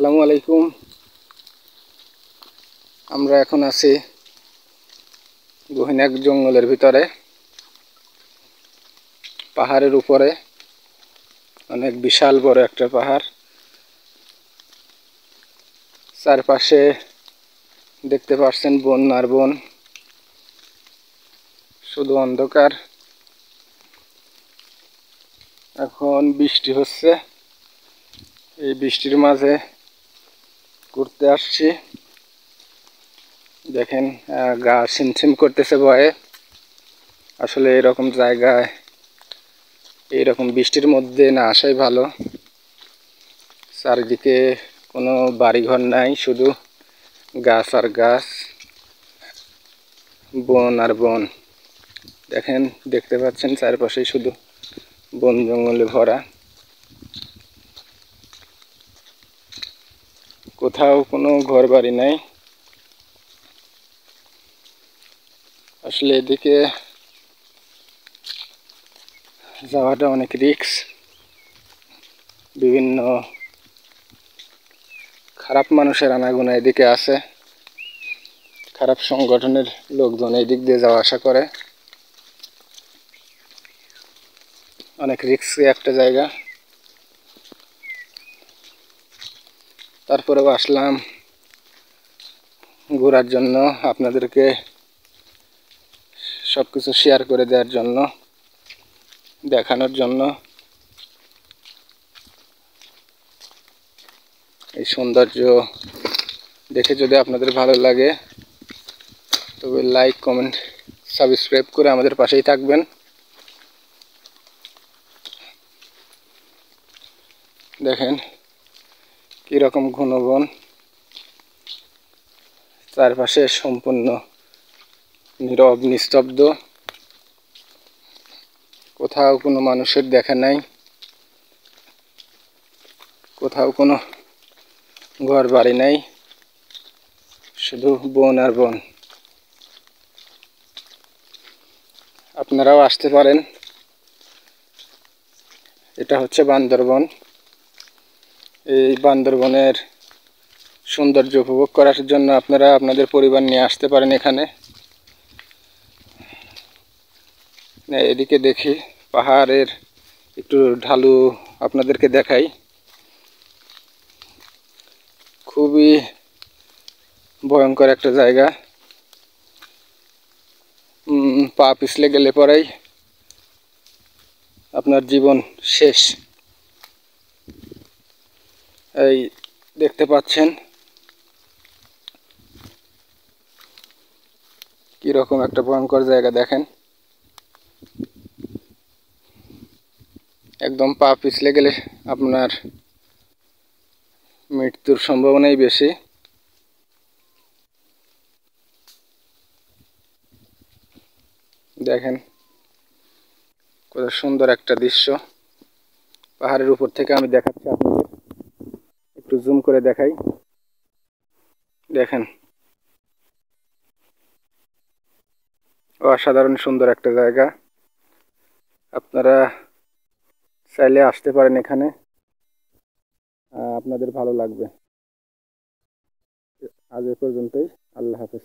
আসসালামু আলাইকুম। আমরা এখন আছি গহীন এক জঙ্গলের ভিতরে, পাহাড়ের উপরে। অনেক বিশাল বড় একটা পাহাড়। চারপাশে দেখতে পাচ্ছেন বন আর বন, শুধু অন্ধকার। এখন বৃষ্টি হচ্ছে, এই বৃষ্টির মাঝে ঘুরতে আসছি। দেখেন গা ছিমছিম করতেছে ভয়ে। আসলে এরকম জায়গায় এইরকম বৃষ্টির মধ্যে না আসাই ভালো। চারিদিকে কোনো বাড়িঘর নাই, শুধু গাছ আর গাছ, বন আর বন। দেখতে পাচ্ছেন চারপাশে শুধু বন জঙ্গলে ভরা, কোথাও কোনো ঘর বাড়ি নাই। আসলে এদিকে যাওয়াটা অনেক রিস্ক। বিভিন্ন খারাপ মানুষের আনাগোনা এদিকে আছে, খারাপ সংগঠনের লোকজন এই দিক দিয়ে যাওয়া আসা করে। অনেক রিস্কি একটা জায়গা। তারপরেও আসলাম ঘোরার জন্য, আপনাদেরকে সব কিছু শেয়ার করে দেওয়ার জন্য, দেখানোর জন্য। এই সৌন্দর্য দেখে যদি আপনাদের ভালো লাগে তবে লাইক, কমেন্ট, সাবস্ক্রাইব করে আমাদের পাশেই থাকবেন। দেখেন কীরকম ঘন বন, চারপাশে সম্পূর্ণ নীরব নিস্তব্ধ, কোথাও কোনো মানুষের দেখা নাই, কোথাও কোনো ঘর বাড়ি নাই, শুধু বন আর বন। আপনারাও আসতে পারেন। এটা হচ্ছে বান্দরবন। এই বান্দরবনের সৌন্দর্য উপভোগ করার জন্য আপনারা আপনাদের পরিবার নিয়ে আসতে পারেন এখানে। এদিকে দেখি পাহাড়ের একটু ঢালু আপনাদেরকে দেখাই। খুবই ভয়ঙ্কর একটা জায়গা। পা পিছলে গেলে পরেই আপনার জীবন শেষ। এই দেখতে পাচ্ছেন কিরকম একটা ভয়ঙ্কর জায়গা। দেখেন একদম পা পিছলে গেলে আপনার মৃত্যুর সম্ভাবনাই বেশি। দেখেন কত সুন্দর একটা দৃশ্য। পাহাড়ের উপর থেকে আমি দেখাচ্ছি আপনাদের, একটু জুম করে দেখাই। দেখেন অসাধারণ সুন্দর একটা জায়গা। আপনারা চাইলে আসতে পারেন এখানে, আপনাদের ভালো লাগবে। আজ এ পর্যন্তই। আল্লাহ হাফেজ।